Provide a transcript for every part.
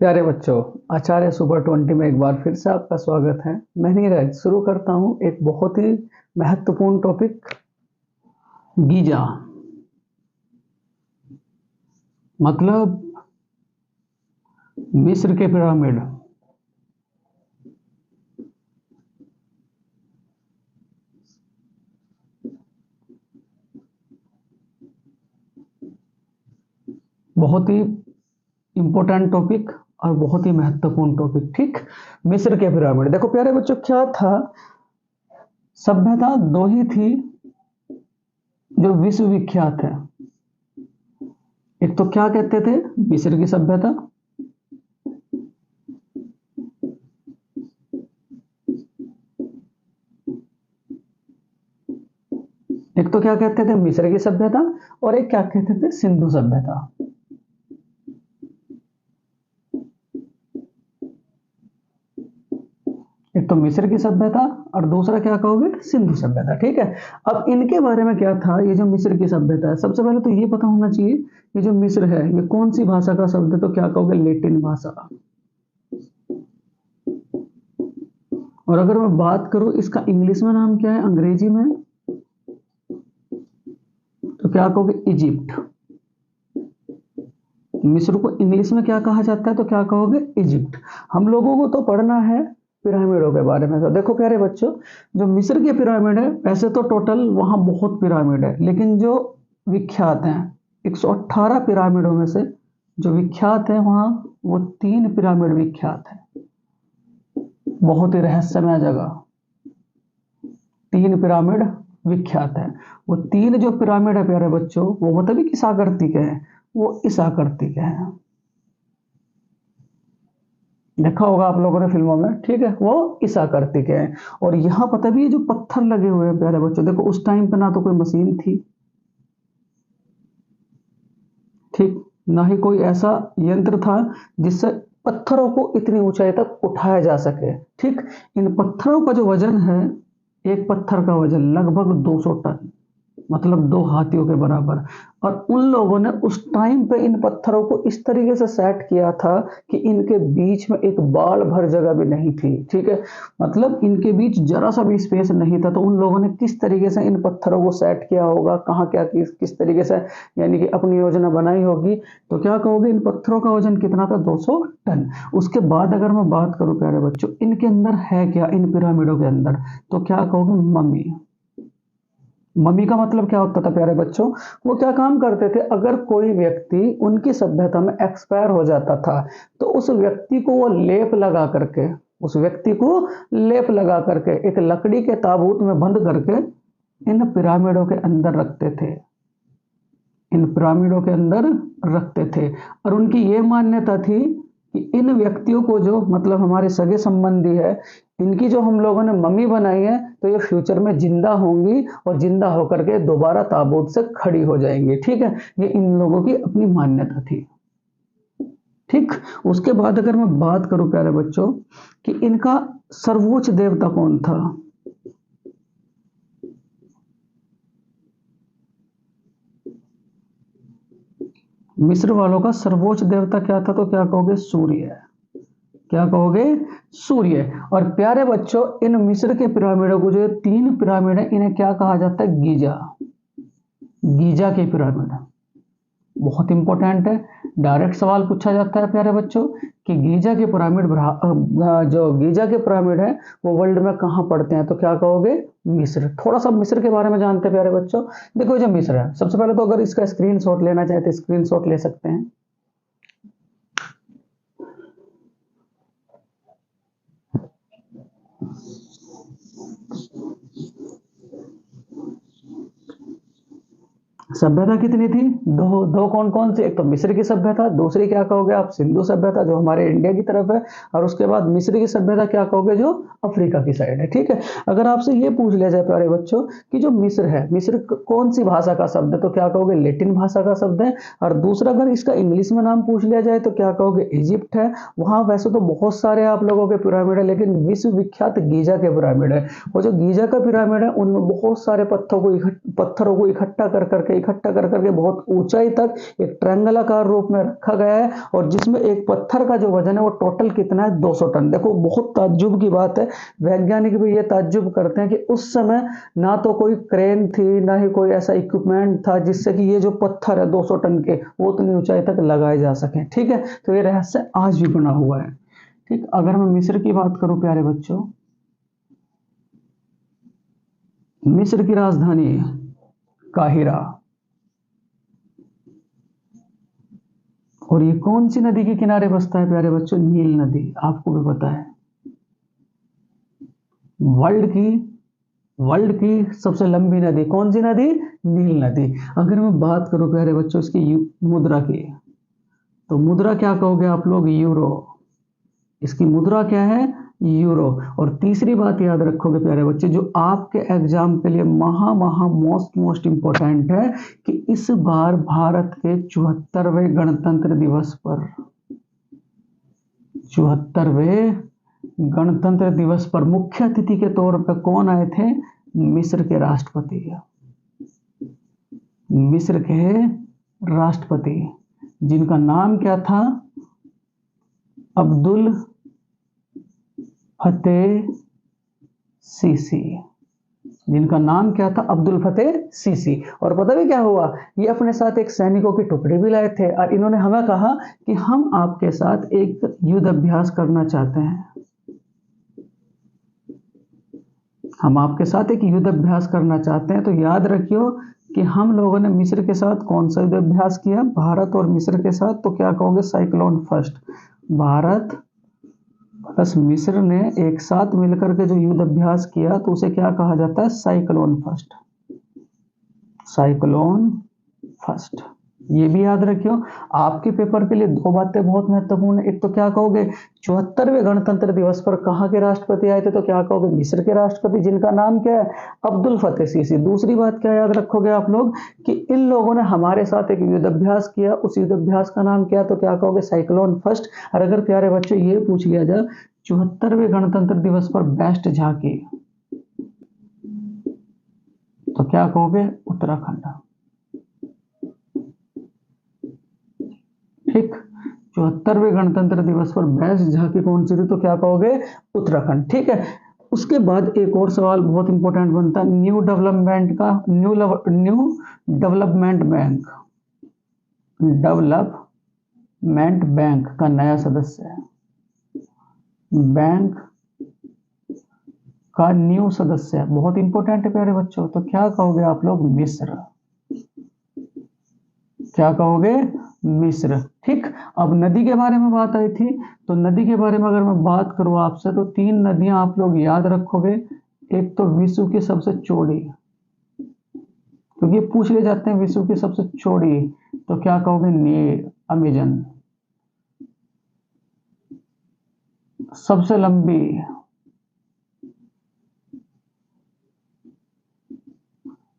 प्यारे बच्चों, आचार्य सुपर 20 में एक बार फिर से आपका स्वागत है। मैं नीरज शुरू करता हूँ एक बहुत ही महत्वपूर्ण टॉपिक, गीजा। मतलब मिस्र के पिरामिड। बहुत ही इंपॉर्टेंट टॉपिक और बहुत ही महत्वपूर्ण टॉपिक। ठीक, मिस्र के पिरामिड। देखो प्यारे बच्चों, क्या था, सभ्यता दो ही थी जो विश्व विख्यात है। एक तो क्या कहते थे, मिस्र की सभ्यता। एक तो क्या कहते थे, मिस्र की सभ्यता, और एक क्या कहते थे, सिंधु सभ्यता। एक तो मिस्र की सभ्यता और दूसरा क्या कहोगे, सिंधु सभ्यता। ठीक है, अब इनके बारे में क्या था, ये जो मिस्र की सभ्यता है, सबसे पहले तो ये पता होना चाहिए, ये जो मिस्र है ये कौन सी भाषा का शब्द है, तो क्या कहोगे, लेटिन भाषा। और अगर मैं बात करूं इसका इंग्लिश में नाम क्या है, अंग्रेजी में, तो क्या कहोगे, इजिप्ट। मिस्र को इंग्लिश में क्या कहा जाता है, तो क्या कहोगे, इजिप्ट। हम लोगों को तो पढ़ना है पिरामिडों के बारे में। तो देखो प्यारे बच्चों, जो मिस्र के पिरामिड है, वैसे तो टोटल वहां बहुत पिरामिड है, लेकिन जो विख्यात हैं 118 पिरामिडों में से जो विख्यात है वहां, वो 3 पिरामिड विख्यात है। बहुत ही रहस्यमय जगह, 3 पिरामिड विख्यात है। वो 3 जो पिरामिड है प्यारे बच्चों, वो मतलब किस आकृति के हैं, वो इस आकृति के हैं। देखा होगा आप लोगों ने फिल्मों में। ठीक है, वो इस आकृति के हैं। और यहाँ पता भी है, जो पत्थर लगे हुए हैं प्यारे बच्चों, देखो उस टाइम पे ना तो कोई मशीन थी, ठीक, ना ही कोई ऐसा यंत्र था जिससे पत्थरों को इतनी ऊंचाई तक उठाया जा सके। ठीक, इन पत्थरों का जो वजन है, एक पत्थर का वजन लगभग 200 टन, मतलब 2 हाथियों के बराबर। और उन लोगों ने उस टाइम पे इन पत्थरों को इस तरीके से सेट किया था कि इनके बीच में एक बाल भर जगह भी नहीं थी। ठीक है, मतलब इनके बीच जरा सा भी स्पेस नहीं था। तो उन लोगों ने किस तरीके से इन पत्थरों को सेट किया होगा, कहाँ क्या किस तरीके से, यानी कि अपनी योजना बनाई होगी। तो क्या कहोगे, इन पत्थरों का वजन कितना था, 200 टन। उसके बाद अगर मैं बात करूं प्यारे बच्चों, इनके अंदर है क्या, इन पिरामिडों के अंदर, तो क्या कहोगे, मम्मी। मम्मी का मतलब क्या होता था प्यारे बच्चों, वो क्या काम करते थे, अगर कोई व्यक्ति उनकी सभ्यता में एक्सपायर हो जाता था, तो उस व्यक्ति को वो लेप लगा करके, उस व्यक्ति को लेप लगा करके एक लकड़ी के ताबूत में बंद करके इन पिरामिडों के अंदर रखते थे, इन पिरामिडों के अंदर रखते थे। और उनकी ये मान्यता थी कि इन व्यक्तियों को, जो मतलब हमारे सगे संबंधी है, इनकी जो हम लोगों ने मम्मी बनाई है, तो ये फ्यूचर में जिंदा होंगी और जिंदा होकर के दोबारा ताबूत से खड़ी हो जाएंगी। ठीक है, ये इन लोगों की अपनी मान्यता थी। ठीक, उसके बाद अगर मैं बात करूं प्यारे बच्चों कि इनका सर्वोच्च देवता कौन था, मिस्र वालों का सर्वोच्च देवता क्या था, तो क्या कहोगे, सूर्य। क्या कहोगे, सूर्य। और प्यारे बच्चों, इन मिस्र के पिरामिडों को, जो 3 पिरामिड है, इन्हें क्या कहा जाता है, गीजा। गीजा के पिरामिड बहुत इंपॉर्टेंट है। डायरेक्ट सवाल पूछा जाता है प्यारे बच्चों कि गीजा के पिरामिड, जो गीजा के पिरामिड है, वो वर्ल्ड में कहाँ पड़ते हैं, तो क्या कहोगे, मिस्र। थोड़ा सा मिस्र के बारे में जानते हैं प्यारे बच्चों। देखो जो मिस्र है, सबसे पहले तो अगर इसका स्क्रीनशॉट लेना चाहे तो स्क्रीनशॉट ले सकते हैं। सभ्यता कितनी थी, दो दो। कौन कौन सी, एक तो मिस्र की सभ्यता, दूसरी क्या कहोगे आप, सिंधु सभ्यता जो हमारे इंडिया की तरफ है, और उसके बाद मिस्र की सभ्यता क्या कहोगे, जो अफ्रीका की साइड है। ठीक है, अगर आपसे ये पूछ लिया जाए प्यारे बच्चों कि जो मिस्र है, मिस्र कौन सी भाषा का शब्द है, तो क्या कहोगे, लेटिन भाषा का शब्द है। और दूसरा, अगर इसका इंग्लिश में नाम पूछ लिया जाए, तो क्या कहोगे, इजिप्ट है। वहां वैसे तो बहुत सारे आप लोगों के पिरामिड है, लेकिन विश्व विख्यात गीजा के पिरामिड है। वो जो गीजा का पिरामिड है, उनमें बहुत सारे पत्थरों को इकट्ठा कर करके इकट्ठा कर करके बहुत ऊंचाई तक एक ट्रायंगलाकार रूप में रखा गया है, और जिसमें एक पत्थर का जो वजन है वो टोटल कितना है, 200 टन। देखो बहुत ताज्जुब की बात है, वैज्ञानिक भी ये ताज्जुब करते हैं कि उस समय ना तो कोई क्रेन थी, ना ही कोई ऐसा इक्विपमेंट था जिससे कि ये जो पत्थर है 200 टन के वो उतनी ऊंचाई तक लगाए जा सके। ठीक है, तो ये रहस्य आज भी बना हुआ है। ठीक, अगर मैं मिस्र की बात करूं प्यारे बच्चों, मिस्र की राजधानी काहिरा, और ये कौन सी नदी के किनारे बसता है प्यारे बच्चों, नील नदी। आपको भी पता है वर्ल्ड की सबसे लंबी नदी कौन सी नदी, नील नदी। अगर मैं बात करूं प्यारे बच्चों इसकी मुद्रा की, तो मुद्रा क्या कहोगे आप लोग, यूरो। इसकी मुद्रा क्या है, यूरो। और तीसरी बात याद रखोगे प्यारे बच्चे, जो आपके एग्जाम के लिए मोस्ट इंपॉर्टेंट है, कि इस बार भारत के 74वें गणतंत्र दिवस पर 74वें गणतंत्र दिवस पर मुख्य अतिथि के तौर पर कौन आए थे, मिस्र के राष्ट्रपति। मिस्र के राष्ट्रपति जिनका नाम क्या था, अब्दुल फतेह सीसी, जिनका नाम क्या था, अब्दुल फतेह सीसी। और पता भी क्या हुआ, ये अपने साथ एक सैनिकों की टुकड़ी भी लाए थे, और इन्होंने हमें कहा कि हम आपके साथ एक युद्ध अभ्यास करना चाहते हैं, हम आपके साथ एक युद्ध अभ्यास करना चाहते हैं। तो याद रखियो कि हम लोगों ने मिस्र के साथ कौन सा युद्ध अभ्यास किया, भारत और मिस्र के साथ, तो क्या कहोगे, साइक्लोन फर्स्ट। भारत प्लस मिस्र ने एक साथ मिलकर के जो युद्ध अभ्यास किया तो उसे क्या कहा जाता है, साइक्लोन फर्स्ट। साइक्लोन फर्स्ट, ये भी याद रखियो। आपके पेपर के लिए दो बातें बहुत महत्वपूर्ण है। एक तो क्या कहोगे, 74वें गणतंत्र दिवस पर कहाँ के राष्ट्रपति आए थे, तो क्या कहोगे, मिस्र के राष्ट्रपति जिनका नाम क्या है, अब्दुल फतेह सीसी। दूसरी बात क्या याद रखोगे आप लोग, कि इन लोगों ने हमारे साथ एक युद्ध अभ्यास किया, उस युद्ध अभ्यास का नाम क्या, तो क्या कहोगे, साइक्लोन फर्स्ट। और अगर प्यारे बच्चों ये पूछ लिया जाए 74वें गणतंत्र दिवस पर बेस्ट झांकी, तो क्या कहोगे, उत्तराखंड। ठीक, 74वें गणतंत्र दिवस पर बेस्ट झांकी कौन सी थी, तो क्या कहोगे, उत्तराखंड। ठीक है, उसके बाद एक और सवाल बहुत इंपॉर्टेंट बनता है, न्यू डेवलपमेंट बैंक का नया सदस्य है, बैंक का न्यू सदस्य है, बहुत इंपॉर्टेंट है प्यारे बच्चों। तो क्या कहोगे आप लोग, मिस्र। क्या कहोगे, मिस्र। ठीक, अब नदी के बारे में बात आई थी, तो नदी के बारे में अगर मैं बात करूं आपसे, तो 3 नदियां आप लोग याद रखोगे। एक तो विश्व की सबसे चौड़ी, क्योंकि पूछ ले जाते हैं विश्व की सबसे चौड़ी, तो क्या कहोगे, नील, अमेजन। सबसे लंबी,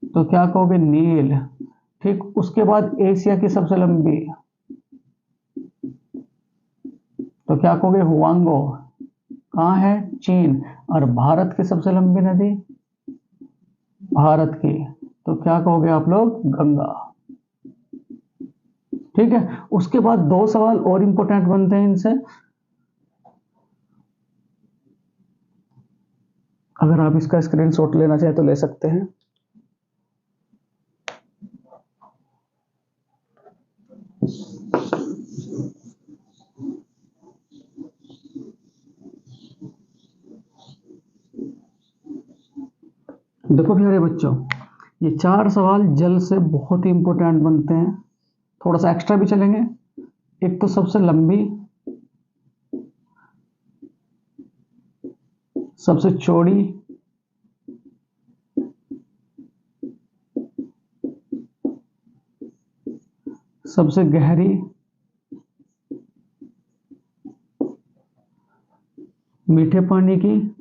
तो क्या कहोगे, नील। ठीक, उसके बाद एशिया की सबसे लंबी, तो क्या कहोगे, हुआंगो। कहाँ है, चीन। और भारत की सबसे लंबी नदी, भारत की, तो क्या कहोगे आप लोग, गंगा। ठीक है, उसके बाद 2 सवाल और इंपॉर्टेंट बनते हैं इनसे, अगर आप इसका स्क्रीनशॉट लेना चाहे तो ले सकते हैं। देखो प्यारे बच्चों, ये 4 सवाल जल से बहुत ही इंपॉर्टेंट बनते हैं, थोड़ा सा एक्स्ट्रा भी चलेंगे। एक तो सबसे लंबी, सबसे चौड़ी, सबसे गहरी, मीठे पानी की,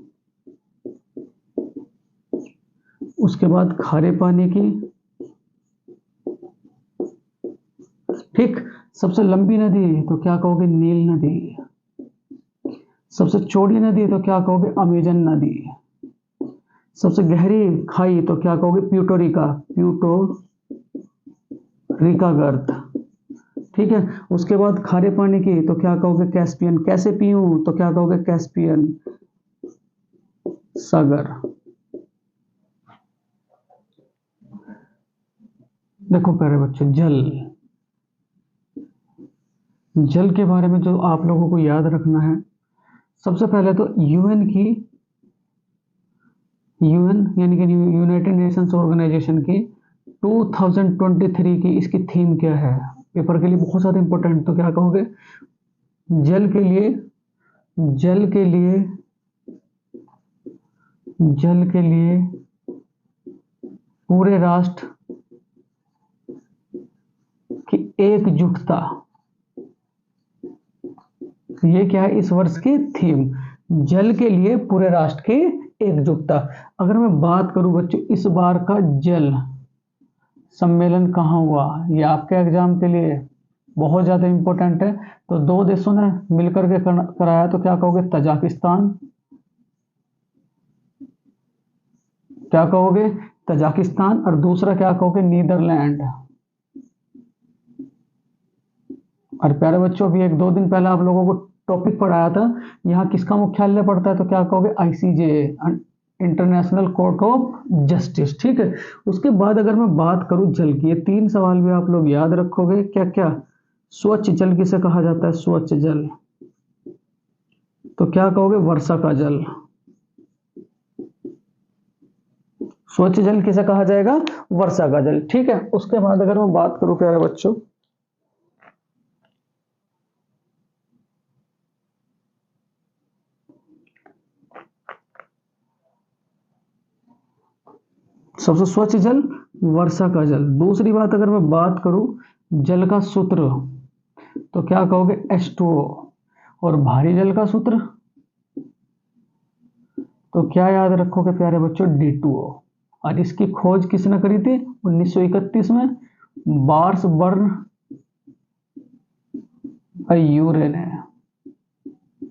उसके बाद खारे पानी की। ठीक, सबसे लंबी नदी तो क्या कहोगे, नील नदी। सबसे चौड़ी नदी तो क्या कहोगे, अमेजन नदी। सबसे गहरी खाई तो क्या कहोगे, प्यूटोरिका, रीका गर्त। ठीक है, उसके बाद खारे पानी की तो क्या कहोगे? कैस्पियन। कैसे पीऊं तो क्या कहोगे? कैस्पियन सागर। देखो प्यारे बच्चों, जल, जल के बारे में जो आप लोगों को याद रखना है, सबसे पहले तो यूएन की, यूएन यानी कि यूनाइटेड नेशंस ऑर्गेनाइजेशन की 2023 की इसकी थीम क्या है? पेपर के लिए बहुत ज़्यादा इंपॉर्टेंट। तो क्या कहोगे? जल के लिए, जल के लिए, जल के लिए पूरे राष्ट्र की एकजुटता। ये क्या है इस वर्ष की थीम? जल के लिए पूरे राष्ट्र की एकजुटता। अगर मैं बात करूं बच्चों, इस बार का जल सम्मेलन कहाँ हुआ? ये आपके एग्जाम के लिए बहुत ज़्यादा इंपॉर्टेंट है। तो दो देशों ने मिलकर के कराया, तो क्या कहोगे? तजाकिस्तान। क्या कहोगे? तजाकिस्तान। और दूसरा क्या कहोगे? नीदरलैंड। और प्यारे बच्चों, अभी एक दो दिन पहले आप लोगों को टॉपिक पढ़ाया था, यहाँ किसका मुख्यालय पड़ता है? तो क्या कहोगे? ICJ, international court of justice. ठीक है, उसके बाद अगर मैं बात करूं जल की, ये तीन सवाल भी आप लोग याद रखोगे। क्या क्या? स्वच्छ जल किसे कहा जाता है? स्वच्छ जल। तो क्या कहोगे? वर्षा का जल। स्वच्छ जल किसे कहा जाएगा? वर्षा का जल। ठीक है, उसके बाद अगर मैं बात करूं प्यारे बच्चों, सबसे स्वच्छ जल वर्षा का जल। दूसरी बात अगर मैं बात करूं जल का सूत्र, तो क्या कहोगे? H2O। और भारी जल का सूत्र तो क्या याद रखोगे प्यारे बच्चों? D2O। और इसकी खोज किसने करी थी? 1931 में बार्स बर्न यूरेन है,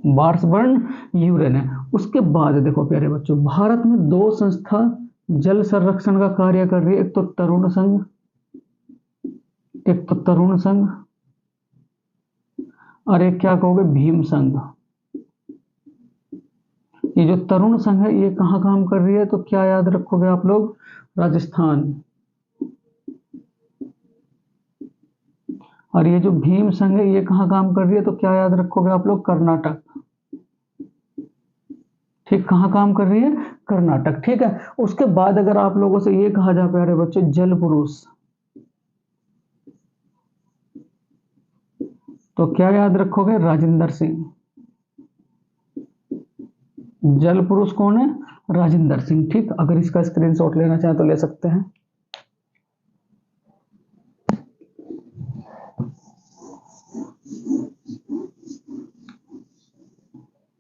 बार्स बर्न यूरेन है। उसके बाद देखो प्यारे बच्चों, भारत में दो संस्था जल संरक्षण का कार्य कर रही है। एक तो तरुण संघ, एक तो तरुण संघ, और एक क्या कहोगे? भीम संघ। ये जो तरुण संघ है ये कहाँ काम कर रही है? तो क्या याद रखोगे आप लोग? राजस्थान। और ये जो भीम संघ है ये कहाँ काम कर रही है? तो क्या याद रखोगे आप लोग? कर्नाटक। ठीक, कहाँ काम कर रही है? कर्नाटक। ठीक है, उसके बाद अगर आप लोगों से ये कहा जाए प्यारे बच्चों, जल पुरुष, तो क्या याद रखोगे? राजेंद्र सिंह। जल पुरुष कौन है? राजेंद्र सिंह। ठीक, अगर इसका स्क्रीनशॉट लेना चाहें तो ले सकते हैं।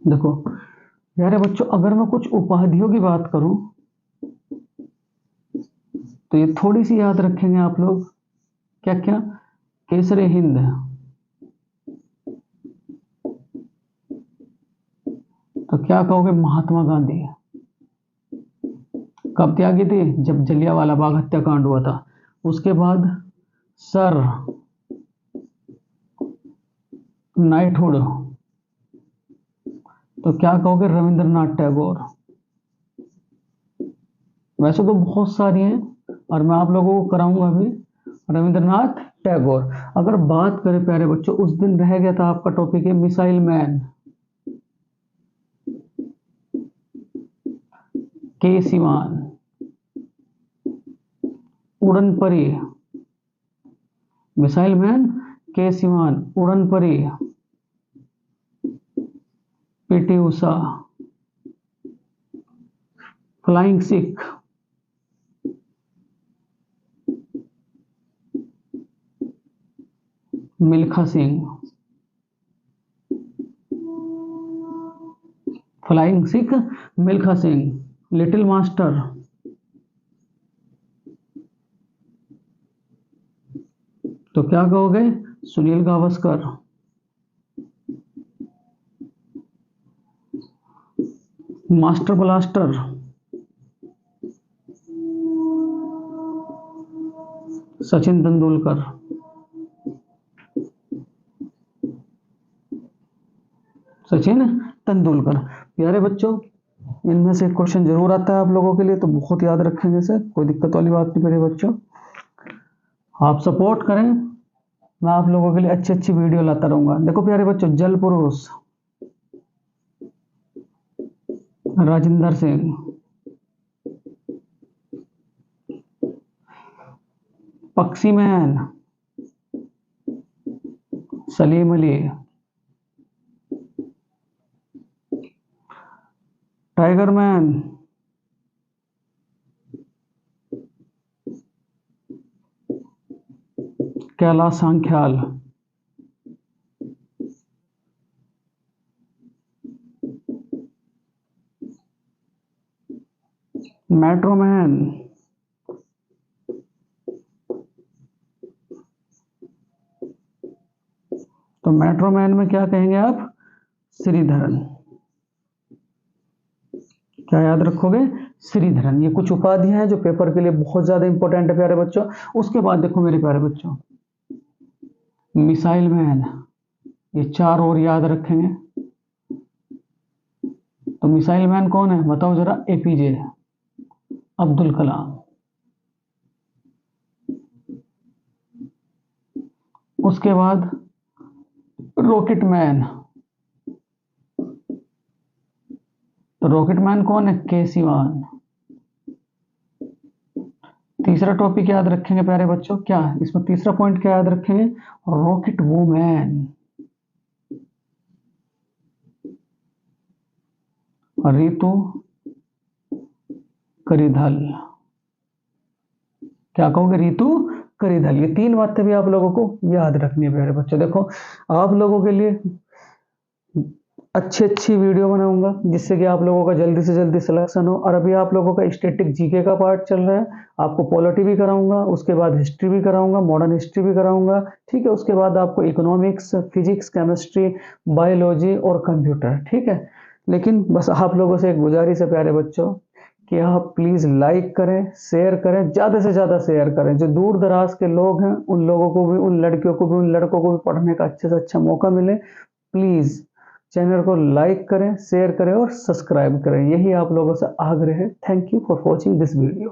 देखो प्यारे बच्चों, अगर मैं कुछ उपाधियों की बात करूं तो ये थोड़ी सी याद रखेंगे आप लोग। क्या क्या? केसरे हिंद, तो क्या कहोगे? महात्मा गांधी। कब त्यागी थी? जब जलियांवाला बाग हत्याकांड हुआ था। उसके बाद सर नाइटहुड, तो क्या कहोगे? रविंद्रनाथ टैगोर। वैसे तो बहुत सारी हैं और मैं आप लोगों को कराऊंगा भी। रविंद्रनाथ टैगोर। अगर बात करें प्यारे बच्चों, उस दिन रह गया था आपका टॉपिक है मिसाइल मैन, के सिवान। उड़न परी, मिसाइल मैन के सिवान। उड़न परी P T Usha. Flying Sikh Milkha Singh. Flying Sikh Milkha Singh. Little master तो क्या कहोगे? सुनील गावस्कर। Master blaster Sachin Tendulkar. सचिन तेंदुलकर। प्यारे बच्चों, इनमें से क्वेश्चन जरूर आता है आप लोगों के लिए, तो बहुत याद रखेंगे सर, कोई दिक्कत वाली बात नहीं मेरे बच्चों। आप सपोर्ट करें, मैं आप लोगों के लिए अच्छी अच्छी वीडियो लाता रहूंगा। देखो प्यारे बच्चों, जल पुरुष राजिंदर सिंह, पक्षी man Salim Ali, tiger man Kailash Sankhala, metro man तो मेट्रो मैन में क्या कहेंगे आप? श्रीधरन। क्या याद रखोगे? श्रीधरन। ये कुछ उपाधियां हैं जो पेपर के लिए बहुत ज्यादा इंपॉर्टेंट है प्यारे बच्चों। उसके बाद देखो मेरे प्यारे बच्चों, मिसाइल मैन, ये चार और याद रखेंगे। तो मिसाइल मैन कौन है बताओ जरा? एपीजे अब्दुल कलाम। उसके बाद रॉकेट मैन, तो रॉकेट मैन कौन है? के सिवान। तीसरा टॉपिक याद रखेंगे प्यारे बच्चों, क्या इसमें तीसरा पॉइंट क्या याद रखेंगे? Rocket women Ritu Karidhal. क्या कहोगे? रितु करिधल। ये तीन बातें भी आप लोगों को याद रखनी है प्यारे बच्चों। देखो आप लोगों के लिए अच्छी अच्छी वीडियो बनाऊंगा जिससे कि आप लोगों का जल्दी से जल्दी सिलेक्शन हो। और अभी आप लोगों का स्टैटिक जीके का पार्ट चल रहा है, आपको पॉलिटी भी कराऊंगा, उसके बाद हिस्ट्री भी कराऊंगा, मॉडर्न हिस्ट्री भी कराऊंगा, ठीक है। उसके बाद आपको इकोनॉमिक्स, फिजिक्स, केमिस्ट्री, बायोलॉजी और कंप्यूटर, ठीक है। लेकिन बस आप लोगों से एक गुजारिश है प्यारे बच्चों कि आप प्लीज़ लाइक करें, शेयर करें, ज़्यादा से ज़्यादा शेयर करें। जो दूर दराज के लोग हैं उन लोगों को भी, उन लड़कियों को भी, उन लड़कों को भी पढ़ने का अच्छे से अच्छा मौका मिले। प्लीज़ चैनल को लाइक करें, शेयर करें और सब्सक्राइब करें। यही आप लोगों से आग्रह है। Thank you for watching this video.